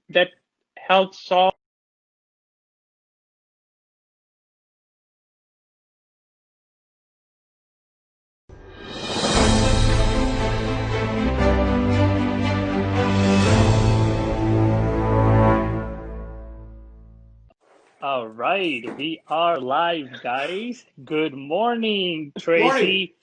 that helps solve. All right, we are live, guys. Good morning, Morning. Tracy.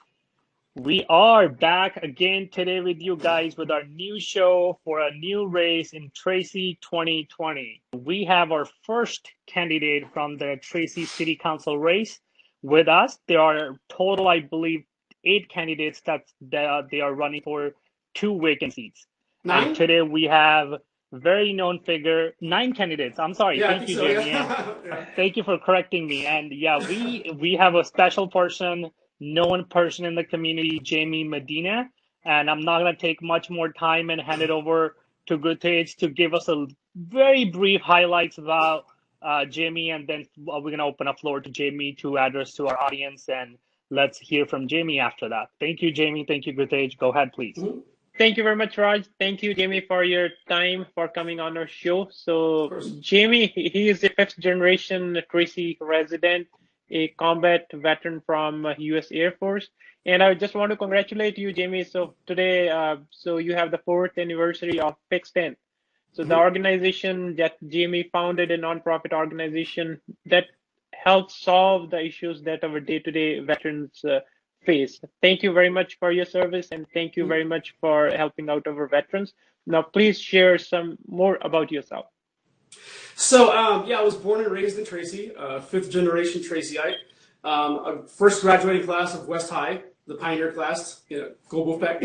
We are back again today with you guys with our new show for a new race in Tracy 2020. We have our first candidate from the Tracy City Council race with us. There are total, I believe, 8 candidates that they are running for 2 vacant seats. And 9? today we have very known figure, 9 candidates. I'm sorry. Yeah, I Thank think you, so. Jamie, and Yeah. Yeah. thank you for correcting me. And yeah, we have a special person, known person in the community, Jamie Medina. And I'm not going to take much more time and hand it over to Gutage to give us a very brief highlights about Jamie, and then we're going to open a floor to Jamie to address to our audience, and let's hear from Jamie after that. Thank you, Jamie. Thank you, Gutage. Go ahead, please. Mhm. Thank you very much, Raj. Thank you, Jamie, for your time for coming on our show. Of So, course. Jamie, he is a fifth generation Tracy resident, a combat veteran from U.S. Air Force. And I just want to congratulate you, Jamie. So today, so you have the fourth anniversary of Fixed In. So the Mhm. organization that Jamie founded, a nonprofit organization that helps solve the issues that our day-to-day veterans face. Thank you very much for your service, and thank you Mhm. very much for helping out our veterans. Now, please share some more about yourself. So, yeah, I was born and raised in Tracy, fifth generation Tracyite. First graduating class of West High, the pioneer class, go Wolfpack.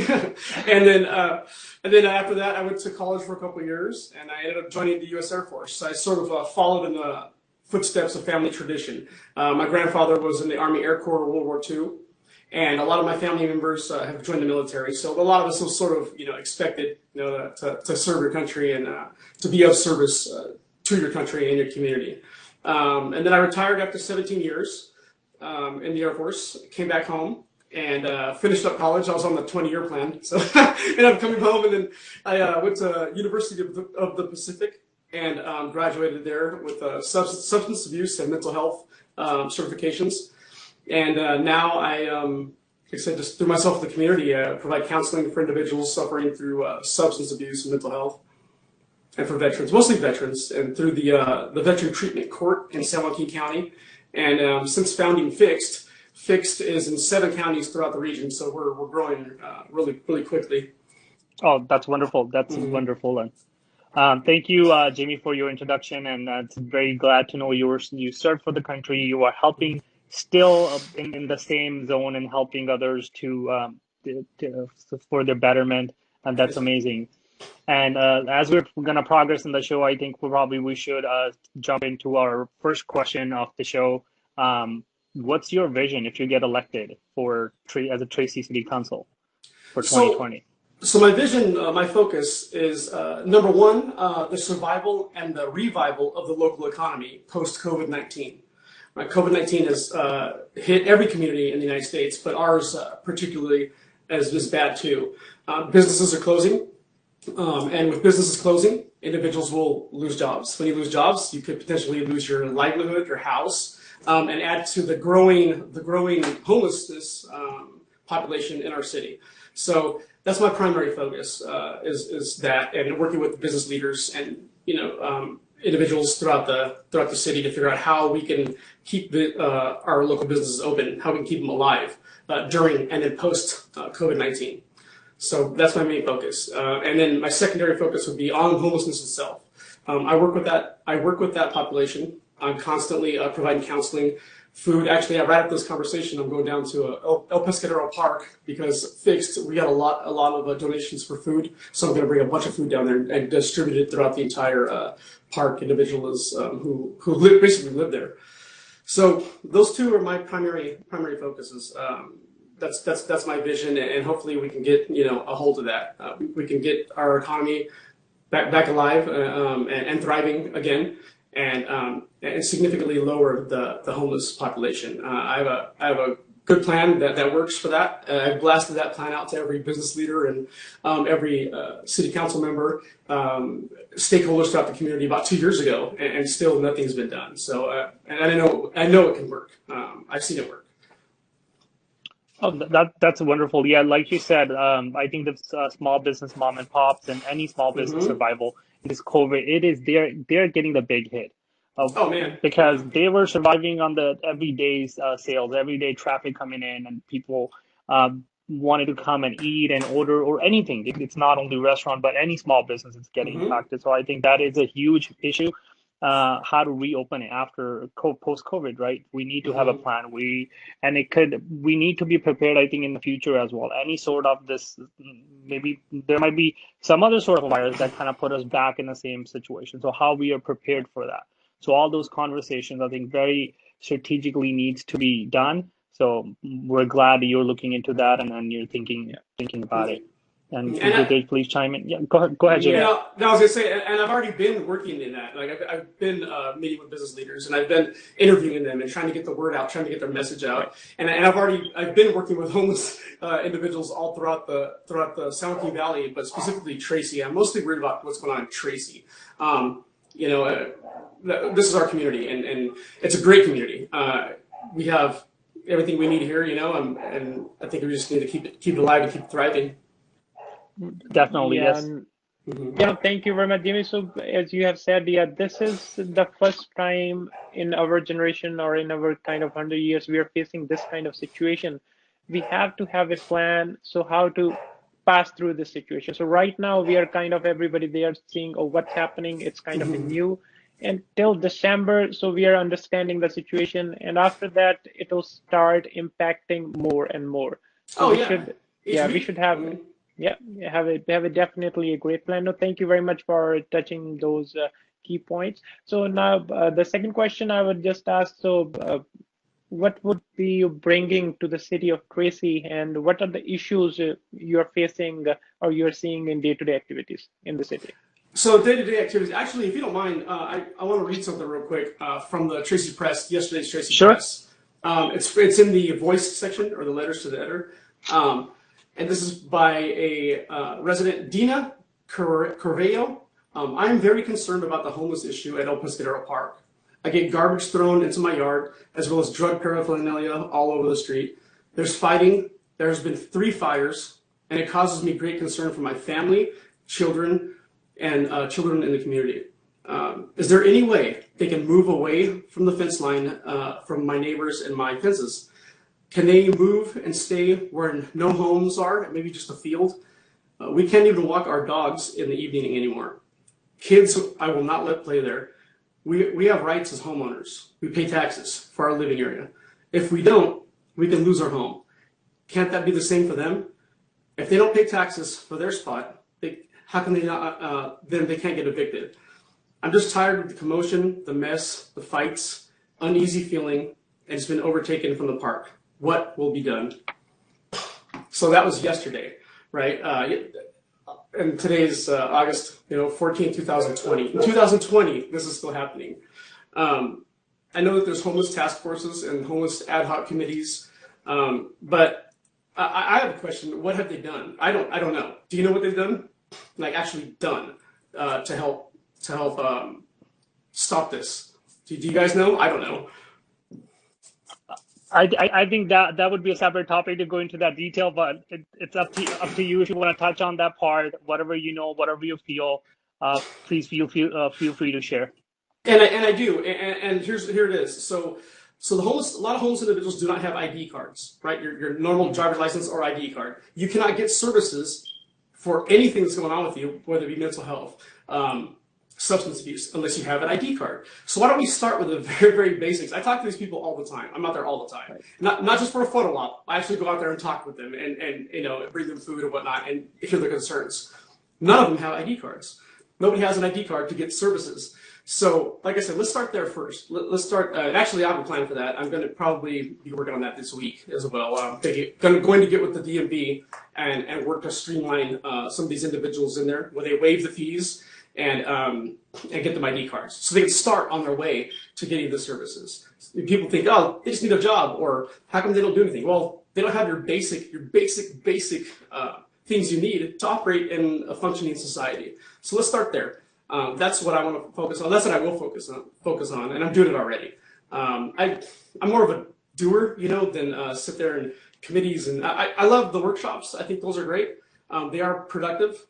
and then after that, I went to college for a couple of years, and I ended up joining the U.S. Air Force. So I sort of followed in the footsteps of family tradition. My grandfather was in the Army Air Corps World War II. And a lot of my family members have joined the military, so a lot of us was sort of, expected, to serve your country and to be of service to your country and your community. And then I retired after 17 years in the Air Force, came back home and finished up college. I was on the 20-year plan, so ended up coming home, and then I went to University of the Pacific and graduated there with substance abuse and mental health certifications. And now like I said, just through myself in the community, provide counseling for individuals suffering through substance abuse and mental health, and for veterans, mostly veterans, and through the Veteran Treatment Court in San Joaquin County. And since founding Fixed is in 7 counties throughout the region, so we're growing really quickly. Oh, that's wonderful. That's Mm-hmm. wonderful. And thank you, Jamie, for your introduction. And it's very glad to know you served for the country. You are helping still in the same zone and helping others for their betterment, and that's Yes, sir. amazing. And as we're going to progress in the show, I think we should jump into our first question of the show. What's your vision if you get elected as a Tracy City Council for So, 2020? so my vision, my focus is number one, the survival and the revival of the local economy post COVID-19. COVID-19 has hit every community in the United States, but ours particularly is bad too. Businesses are closing, and with businesses closing, individuals will lose jobs. When you lose jobs, you could potentially lose your livelihood, your house, and add to the growing homelessness population in our city. So that's my primary focus is that, and working with business leaders and individuals throughout the city to figure out how we can keep our local businesses open, how we can keep them alive during and then post COVID-19. So that's my main focus, and then my secondary focus would be on homelessness itself. I work with that population. I'm constantly providing counseling, food. Actually, right after this conversation, I'm going down to El Pescadero Park because Fixed, we got a lot of donations for food. So I'm going to bring a bunch of food down there and distribute it throughout the entire park. Individuals who basically live there. So those two are my primary focuses. That's my vision, and hopefully we can get a hold of that. We can get our economy back alive and thriving again, and significantly lower the homeless population. I have a good plan that works for that. I blasted that plan out to every business leader and every city council member, stakeholders throughout the community about 2 years ago, and still nothing's been done. So, and I know it can work. I've seen it work. Oh, that's wonderful. Yeah, like you said, I think the small business mom and pops and any small business Mm-hmm. survival in this COVID, it is they're getting the big hit, uh, Oh man, yeah. because they were surviving on the everyday sales, everyday traffic coming in, and people wanted to come and eat and order or anything. It's not only restaurant, but any small business is getting Mm-hmm. impacted. So I think that is a huge issue. How to reopen it after post COVID, right? We need to have a Mm-hmm. plan. We need to be prepared, I think, in the future as well. Any sort of this, maybe there might be some other sort of virus that kind of put us back in the same situation. So how we are prepared for that. So all those conversations, I think, very strategically needs to be done. So we're glad that you're looking into that and then you're thinking about it. And And good day, please chime in. Yeah, go ahead, Jamie. You Yeah. know, no, I was gonna say, and I've already been working in that. Like, I've been meeting with business leaders, and I've been interviewing them and trying to get the word out, trying to get their message Right. out. And I've been working with homeless individuals all throughout the San Joaquin Valley, but specifically Tracy. I'm mostly worried about what's going on in Tracy. You know, this is our community, and it's a great community. We have everything we need here, you know, and I think we just need to keep it alive and keep thriving. Definitely, Yeah, yes. and Mm-hmm. yeah, thank you very much, Jimmy. So, as you have said, yeah, this is the first time in our generation or in our kind of 100 years we are facing this kind of situation. We have to have a plan. So, how to pass through this situation? So, right now, we are kind of everybody they are seeing, oh, what's happening? It's kind of a Mm-hmm. new. And till December, so we are understanding the situation. And after that, it will start impacting more and more. So, Oh we yeah, should, each yeah, we week. should have. Mm-hmm. Yeah, have a definitely a great plan. No, thank you very much for touching those key points. So now the second question I would just ask, so what would be you bringing to the city of Tracy and what are the issues you're facing or you're seeing in day-to-day activities in the city? So day-to-day activities. Actually, if you don't mind, I want to read something real quick from the Tracy Press, yesterday's Tracy Sure. Press. It's in the voice section or the letters to the editor, and this is by a resident, Dina Corveo. I am very concerned about the homeless issue at El Pescadero Park. I get garbage thrown into my yard, as well as drug paraphernalia all over the street. There's fighting. There's been 3 fires, and it causes me great concern for my family, children, and children in the community. Is there any way they can move away from the fence line from my neighbors and my fences? Can they move and stay where no homes are, maybe just a field? We can't even walk our dogs in the evening anymore. Kids, I will not let play there. We have rights as homeowners. We pay taxes for our living area. If we don't, we can lose our home. Can't that be the same for them? If they don't pay taxes for their spot, how can they not? Then they can't get evicted. I'm just tired of the commotion, the mess, the fights, uneasy feeling, and it's been overtaken from the park. What will be done? So that was yesterday, right? And today's August, 14, 2020. In 2020, this is still happening. I know that there's homeless task forces and homeless ad hoc committees, but I have a question. What have they done? I don't know. Do you know what they've done? Like actually done to help stop this? Do you guys know? I don't know. I think that would be a separate topic to go into that detail, but it's up to you if you want to touch on that part. Whatever you know, whatever you feel, please feel free to share. And I do. And here it is. So a lot of homeless individuals do not have ID cards, right? Your normal driver's license or ID card. You cannot get services for anything that's going on with you, whether it be mental health, substance abuse, unless you have an ID card. So why don't we start with the very, very basics? I talk to these people all the time. I'm out there all the time. Not just for a photo op. I actually go out there and talk with them and bring them food and whatnot and hear their concerns. None of them have ID cards. Nobody has an ID card to get services. So, like I said, let's start there first. Let's start. Actually, I have a plan for that. I'm going to probably be working on that this week as well. Going to get with the DMV and work to streamline some of these individuals in there where they waive the fees and get them ID cards so they can start on their way to getting the services. People think, oh, they just need a job, or how come they don't do anything? Well, they don't have your basic things you need to operate in a functioning society. So let's start there. That's what I want to focus on. That's what I will focus on, and I'm doing it already. I'm more of a doer, than sit there in committees. And I love the workshops. I think those are great. They are productive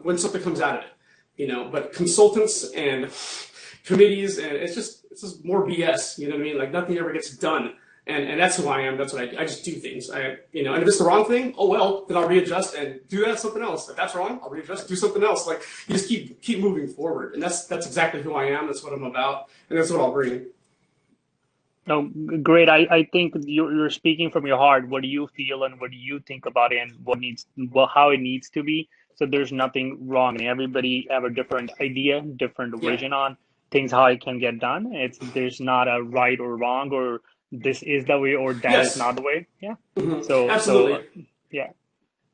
when something comes out of it, But consultants and committees, and it's just more BS. You know what I mean? Like nothing ever gets done. And that's who I am. That's what I just do things. And if it's the wrong thing, oh well, then I'll readjust and do that something else. If that's wrong, I'll readjust, do something else. Like you just keep moving forward. And that's exactly who I am. That's what I'm about. And that's what I'll bring. Oh, great. I think you're speaking from your heart. What do you feel and what do you think about it and how it needs to be? So there's nothing wrong. And everybody have a different idea, different vision on things, how it can get done. There's not a right or wrong, or this is the way or that is not the way. Yeah. Mm-hmm. So absolutely.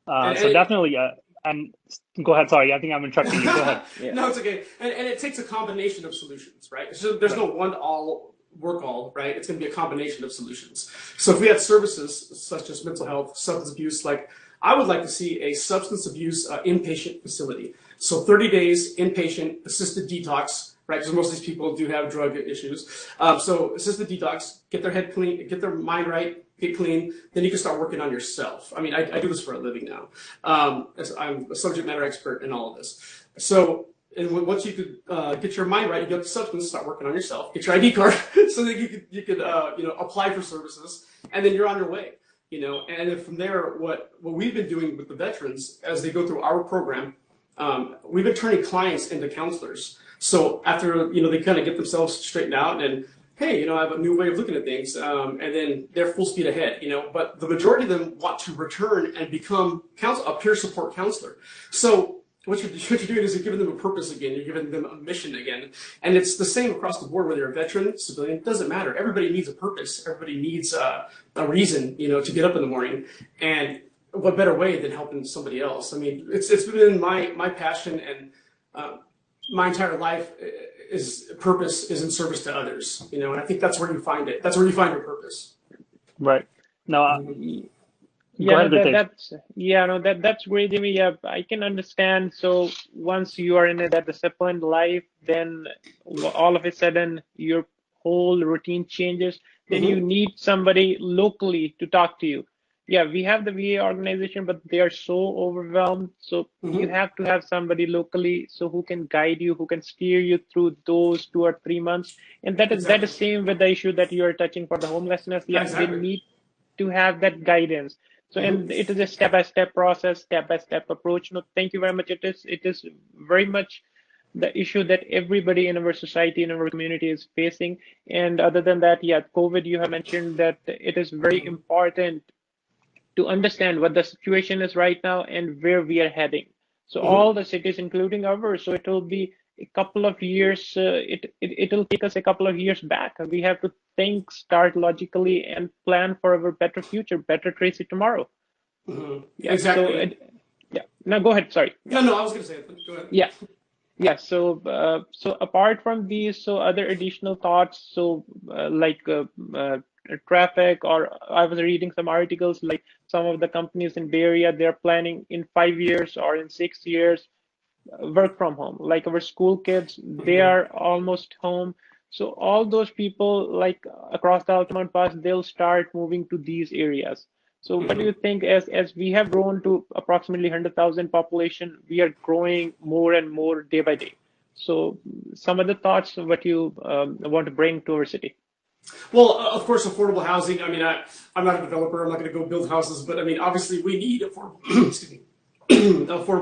So definitely. And go ahead. Sorry, I think I'm interrupting you. Go ahead. Yeah. No, it's okay. And it takes a combination of solutions, right? So there's no one all work all, right? It's going to be a combination of solutions. So if we had services such as mental health, substance abuse, like I would like to see a substance abuse inpatient facility. So 30 days inpatient assisted detox, right? Because most of these people do have drug issues. So assisted detox, get their head clean, get their mind right, get clean, then you can start working on yourself. I mean, I do this for a living now. I'm a subject matter expert in all of this. So, and once you could get your mind right, you get the substance, start working on yourself, get your ID card so that you could apply for services, and then you're on your way. And then from there, what we've been doing with the veterans as they go through our program, we've been turning clients into counselors. So after they kind of get themselves straightened out and hey, I have a new way of looking at things, and then they're full speed ahead, But the majority of them want to return and become a peer support counselor. So what you're doing is you're giving them a purpose again, you're giving them a mission again, and it's the same across the board, whether you're a veteran, civilian, it doesn't matter. Everybody needs a purpose. Everybody needs a reason, to get up in the morning, and what better way than helping somebody else? I mean, it's been my passion, and my entire life purpose is in service to others, and I think that's where you find it. That's where you find your purpose. Right. No. That's great, Jimmy. Yeah, I can understand. So once you are in that disciplined life, then all of a sudden your whole routine changes. Then you need somebody locally to talk to you. Yeah, we have the VA organization, but they are so overwhelmed. So you have to have somebody locally, so who can guide you, who can steer you through those 2 or 3 months. And that is the same with the issue that you are touching for the homelessness. Yeah, they need to have that guidance. So, and it is a step-by-step process, step-by-step approach. No, thank you very much. It is very much the issue that everybody in our society, in our community is facing. And other than that, yeah, COVID, you have mentioned that it is very important to understand what the situation is right now and where we are heading. So all the cities, including ours, so it will be a couple of years, it'll take us a couple of years back. We have to think, start logically, and plan for our better future, better Tracy tomorrow. Yeah, exactly. So, no, go ahead. Sorry. No, I was going to say it. Go ahead. Yeah. So, so apart from these, so other additional thoughts, so like traffic, or I was reading some articles, like some of the companies in Bay Area, they're planning in 5 years or in 6 years work from home. Like our school kids, they are almost home. So all those people, like across the Altamont Pass, they'll start moving to these areas. So what do you think, as we have grown to approximately 100,000 population, we are growing more and more day by day. So some of the thoughts, what you want to bring to our city? Well, of course, affordable housing. I mean, I'm not a developer. I'm not going to go build houses, but I mean, obviously, we need affordable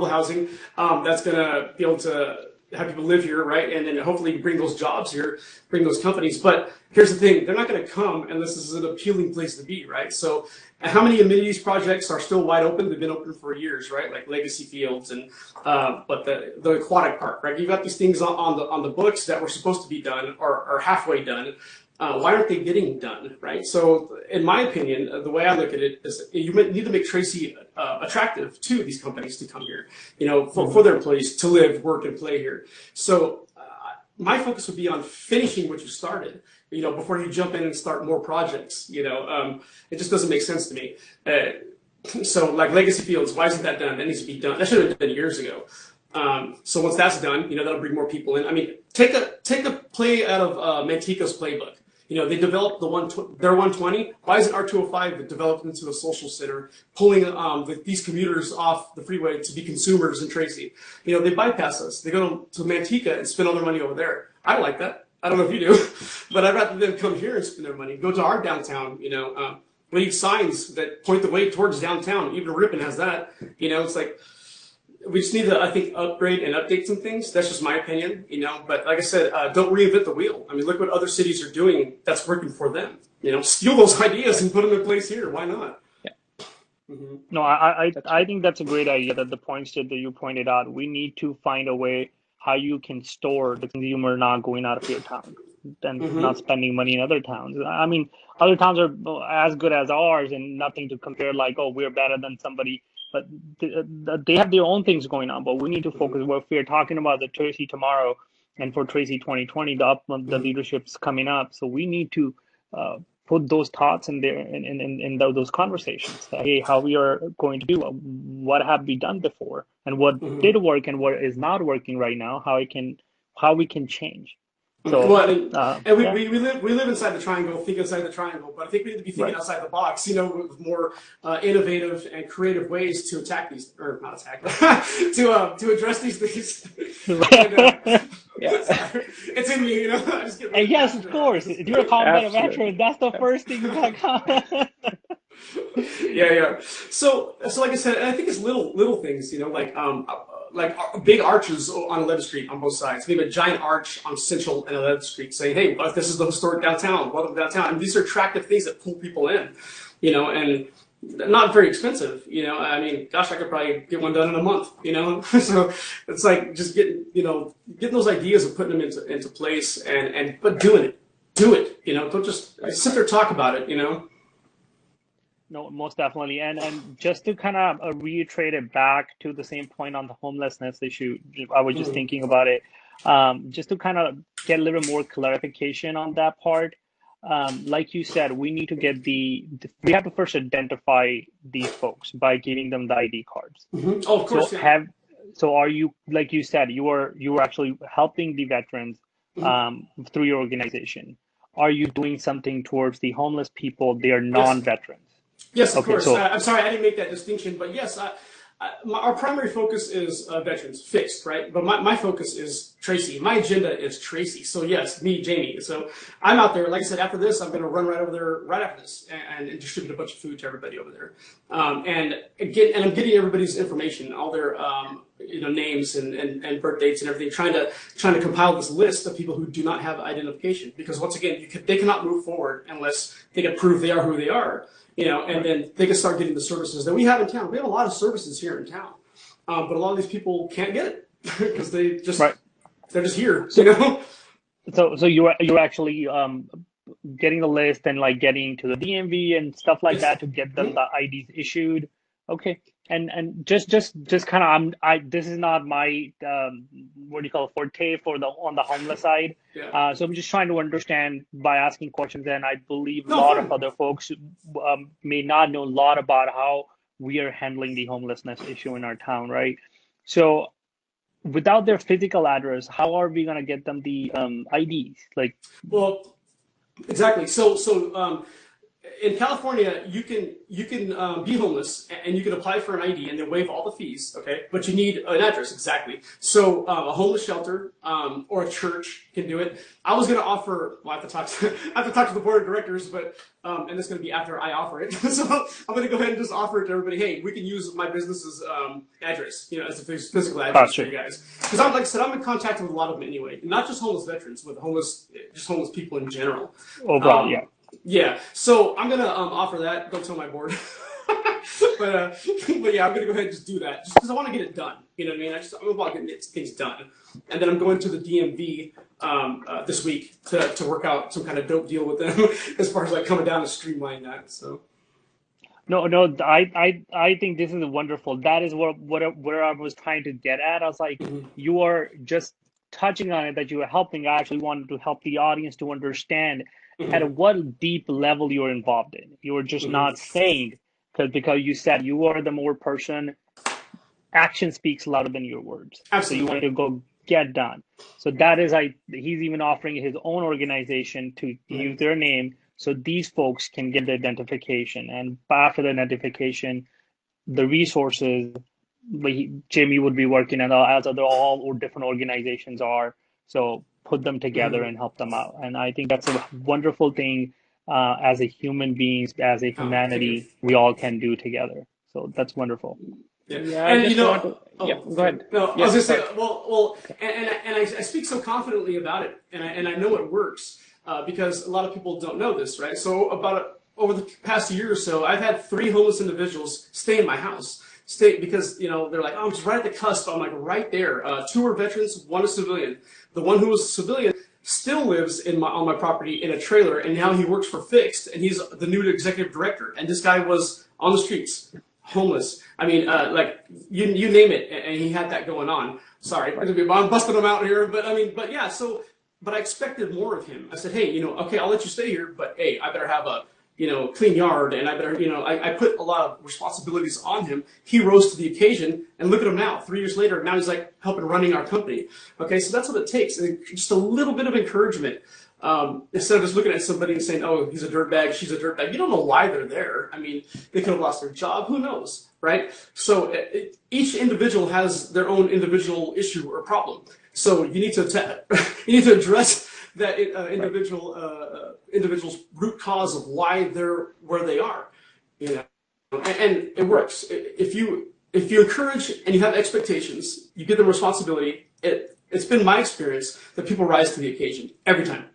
housing that's going to be able to have people live here, right? And then hopefully bring those jobs here, bring those companies. But here's the thing: they're not going to come unless this is an appealing place to be, right? So, how many amenities projects are still wide open? They've been open for years, right? Like Legacy Fields and but the aquatic park, right? You've got these things on the books that were supposed to be done or halfway done. Why aren't they getting done, right? So, in my opinion, the way I look at it is you need to make Tracy attractive to these companies to come here, for their employees to live, work, and play here. So, my focus would be on finishing what you started, before you jump in and start more projects. It just doesn't make sense to me. So, like Legacy Fields, why isn't that done? That needs to be done. That should have been done years ago. So once that's done, that'll bring more people in. I mean, take a play out of Manteca's playbook. They developed their 120. Why isn't R205 developed into a social center, pulling these commuters off the freeway to be consumers in Tracy? They bypass us. They go to Manteca and spend all their money over there. I like that. I don't know if you do, but I'd rather them come here and spend their money. Go to our downtown. We need signs that point the way towards downtown. Even Ripon has that. It's like, we just need to, I think, upgrade and update some things. That's just my opinion, But like I said, don't reinvent the wheel. I mean, look what other cities are doing that's working for them. Steal those ideas and put them in place here. Why not? Yeah. Mm-hmm. No, I think that's a great idea. That the points that you pointed out. We need to find a way how you can store the consumer not going out of your town and not spending money in other towns. I mean, other towns are as good as ours, and nothing to compare. Like, oh, we're better than somebody. But they have their own things going on. But we need to focus. If we're talking about the Tracy tomorrow, and for Tracy 2020, the leadership's coming up. So we need to put those thoughts in there in those conversations. Hey, how we are going to do? What have we done before, and what did work, and what is not working right now? How we can change. So, well, and we live inside the triangle, think inside the triangle, but I think we need to be thinking outside the box, with more innovative and creative ways to attack these, or not attack, to address these things. It's in me, I just get really and yes, of course, if you're a combat veteran, that's the first thing that comes. Yeah. So like I said, I think it's little things, like big arches on 11th Street on both sides. Maybe a giant arch on Central and 11th Street saying, hey, this is the historic downtown. Welcome to downtown. And these are attractive things that pull people in, and not very expensive. I mean, gosh, I could probably get one done in a month, So it's like just getting those ideas and putting them into place but doing it. Do it, Don't just sit there and talk about it, No, most definitely. And just to kind of reiterate it back to the same point on the homelessness issue, I was just thinking about it, just to kind of get a little more clarification on that part. Like you said, we need to get we have to first identify these folks by giving them the ID cards. Oh, of course. So are you, like you said, you were actually helping the veterans through your organization. Are you doing something towards the homeless people? They are non-veterans. Yes, of course. I'm sorry, I didn't make that distinction, but yes, our primary focus is veterans, fixed, right? But my focus is Tracy. My agenda is Tracy. So yes, me, Jamie. So I'm out there. Like I said, after this, I'm going to run right over there right after this and distribute a bunch of food to everybody over there. And I'm getting everybody's information, all their names and birth dates and everything, trying to compile this list of people who do not have identification. Because once again, they cannot move forward unless they can prove they are who they are. And then they can start getting the services that we have in town. We have a lot of services here in town, but a lot of these people can't get it because they're just here. So you're actually getting the list and like getting to the DMV and stuff like that to get them the IDs issued. Okay. And just kind of this is not my forte on the homeless side. Yeah. So I'm just trying to understand by asking questions, and I believe a lot of other folks may not know a lot about how we are handling the homelessness issue in our town, right? So without their physical address, how are we gonna get them the IDs? Well, exactly. So in California, you can be homeless and you can apply for an ID and they waive all the fees, okay? But you need an address, exactly. So a homeless shelter or a church can do it. I was going to offer, I have to talk to the board of directors, but and it's going to be after I offer it. So I'm going to go ahead and just offer it to everybody. Hey, we can use my business's address, as a physical address for you guys. Because like I said, I'm in contact with a lot of them anyway, not just homeless veterans, but just homeless people in general. Overall, yeah. Yeah, so I'm gonna offer that. Don't tell my board, but yeah, I'm gonna go ahead and just do that, just because I want to get it done. You know what I mean? I'm about getting things done, and then I'm going to the DMV this week to work out some kind of dope deal with them as far as like coming down to streamline that. So No, I think this is wonderful. That is where I was trying to get at. I was like, mhm, you are just touching on it, that you are helping. I actually wanted to help the audience to understand mhm, at what deep level you're involved in. You are just mhm, not saying because you said you are the more person. Action speaks louder than your words. So you want absolutely. to go get done. So that is, he's even offering his own organization to use Right. their name so these folks can get the identification. And after the identification, the resources like Jamie would be working on, as other all or different organizations are. So put them together Mhm. and help them out. And I think that's a wonderful thing, as a human beings, as a Oh, thank you. humanity, we all can do together. So that's wonderful. Yeah, Yeah, I and just want to. Yeah, oh, go sorry. ahead. No, I Yeah, was gonna say, sorry. Okay. and I speak so confidently about it, and I know it works because a lot of people don't know this, right? So over the past year or so, I've had 3 homeless individuals stay in my house, stay because they're like, oh, I'm just right at the cusp. I'm like right there. 2 are veterans, 1 is civilian. The one who was a civilian still lives on my property in a trailer, and now he works for Fixed, and he's the new executive director. And this guy was on the streets, homeless. I mean, like you name it, and he had that going on. Sorry, Right. I'm busting him out here, but I mean, but yeah. So, but I expected more of him. I said, hey, okay, I'll let you stay here, but hey, I better have a clean yard, and I better, I put a lot of responsibilities on him. He rose to the occasion, and look at him now. 3 years later, now he's like helping running our company. Okay, so that's what it takes. Just a little bit of encouragement. Instead of just looking at somebody and saying, oh, he's a dirtbag, she's a dirtbag. You don't know why they're there. I mean, they could have lost their job. Who knows, right? So each individual has their own individual issue or problem. So you need to you need to address that Right. individual's root cause of why they're where they are. You know, and it Right. works. If you encourage and you have expectations, you give them responsibility. It's been my experience that people rise to the occasion every time.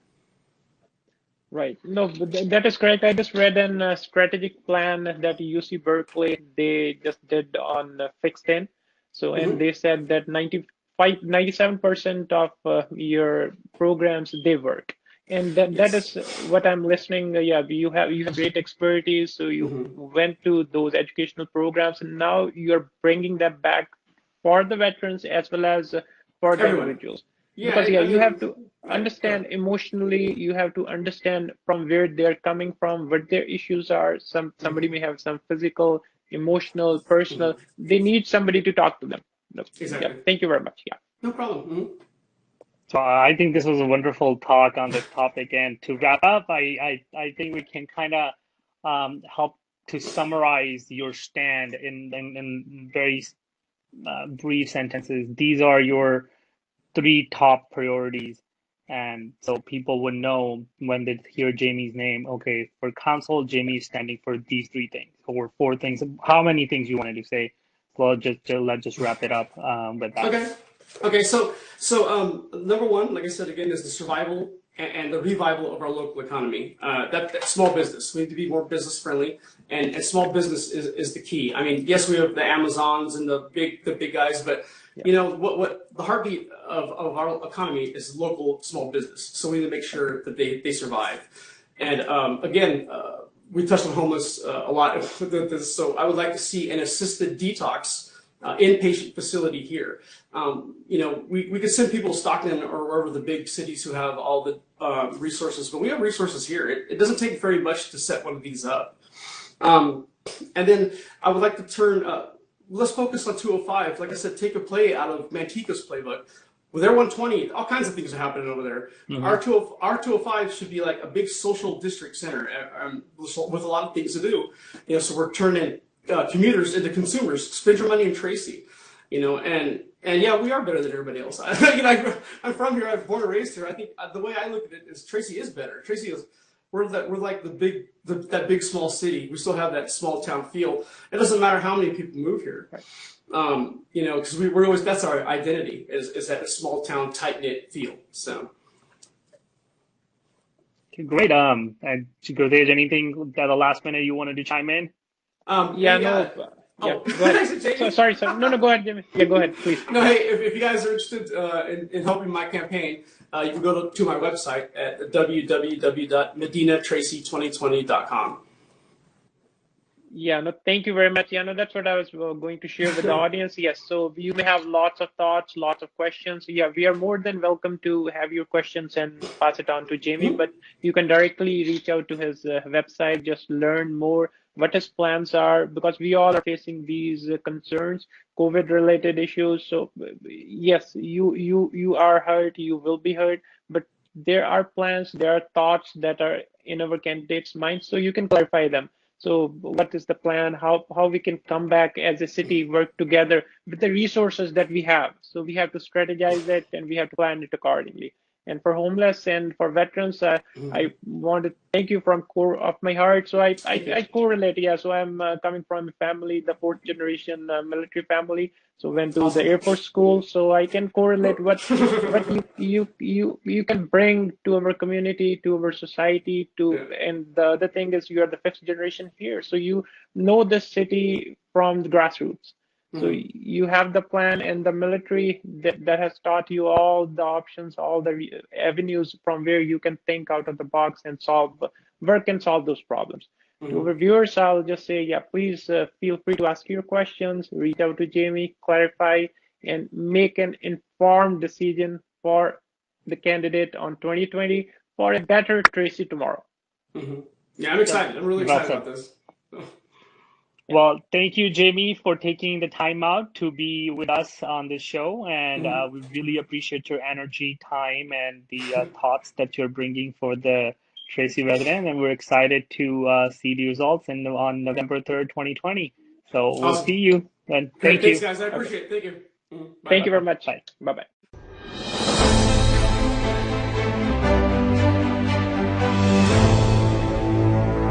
Right. No, but that is correct. I just read an strategic plan that UC Berkeley they just did on fixed in. So, and Hmm. they said that 97% of your programs they work, and that Yes. is what I'm listening. Yeah, you have great expertise. So you Hmm. went to those educational programs, and now you're bringing that back for the veterans as well as for the Everyone. individuals. Yeah, Because yeah, I you have mean, to right. Go understand ahead. emotionally, you have to understand from where they're coming from, what their issues are. Somebody may Hmm. have some physical, emotional, personal. Hmm. They need somebody to talk to them. No, yeah, Exactly. thank you very much. Yeah. No problem. Hmm. So I think this was a wonderful talk on this topic. And to wrap up, I think we can kind of help to summarize your stand in very brief sentences. These are your 3 top priorities. And so people would know when they hear Jamie's name, okay, for council, Jamie is standing for these 3 things or 4 things. How many things you wanted to say? Well, let's just wrap it up with that. Okay. Okay. So number one, like I said again, is the survival and the revival of our local economy. That small business. We need to be more business friendly, and small business is the key. I mean, yes, we have the Amazons and the big guys, but Yeah. what the heartbeat of our economy is local small business. So we need to make sure that they survive. And again, we touched on homeless a lot. So I would like to see an assisted detox inpatient facility here. We could send people to Stockton or wherever the big cities who have all the resources, but we have resources here. It doesn't take very much to set one of these up. Um, and then I would like to turn, let's focus on 205. Like I said, take a play out of Manteca's playbook. With their 120, all kinds of things are happening over there. Hmm. Our 205 should be like a big social district center with a lot of things to do. So we're turning commuters into consumers. Spend your money in Tracy. And yeah, we are better than everybody else. I'm from here. I'm born and raised here. I think the way I look at it is Tracy is better. Tracy is we're like that big small city. We still have that small town feel. It doesn't matter how many people move here. Right. Because we're always, that's our identity is that small town tight knit feel. So Okay, great. And Gurudev, anything at the last minute you wanted to chime in? Yeah, yeah, no. Yeah, Oh, go ahead. I said So Jamie. sorry, sir. No, no, go ahead, Jimmy. Yeah, go ahead, please. No, hey, if you guys are interested in helping my campaign, you can go to my website at www.medinatracy2020.com. Yeah, no, thank you very much. Yeah, no, that's what I was going to share with the audience. Yes, so you may have lots of thoughts, lots of questions. Yeah, we are more than welcome to have your questions and pass it on to Jamie, Hmm. but you can directly reach out to his website, just learn more what his plans are, because we all are facing these concerns, COVID related issues. So yes, you are hurt, you will be hurt, but there are plans, there are thoughts that are in our candidates' minds, so you can clarify them. So what is the plan? How we can come back as a city, work together with the resources that we have. So we have to strategize it and we have to plan it accordingly. And for homeless and for veterans, I want to thank you from core of my heart. So Thank you. I correlate. Yeah. So I'm coming from a family, the fourth generation military family. So went to the Awesome. Air Force school. So I can correlate what you can bring to our community, to our society, to. Yeah. And the other thing is you are the fifth generation here, so you know this city from the grassroots. So Hmm. you have the plan, and the military that has taught you all the options, all the avenues from where you can think out of the box and work and solve those problems. To Hmm. our viewers, I'll just say, yeah, please feel free to ask your questions, reach out to Jamie, clarify, and make an informed decision for the candidate on 2020 for a better Tracy tomorrow. Hmm. Yeah, I'm So, excited. I'm really Well excited said. about this. yeah, Well, thank you, Jamie, for taking the time out to be with us on this show. And Hmm. we really appreciate your energy, time, and the thoughts that you're bringing for the Tracy resident. And we're excited to see the results on November 3rd, 2020. So we'll see Awesome. you. And Great. thank Thanks, you. guys. I okay. appreciate it. Thank you. Bye. Thank you very Welcome. much. Bye. Bye bye.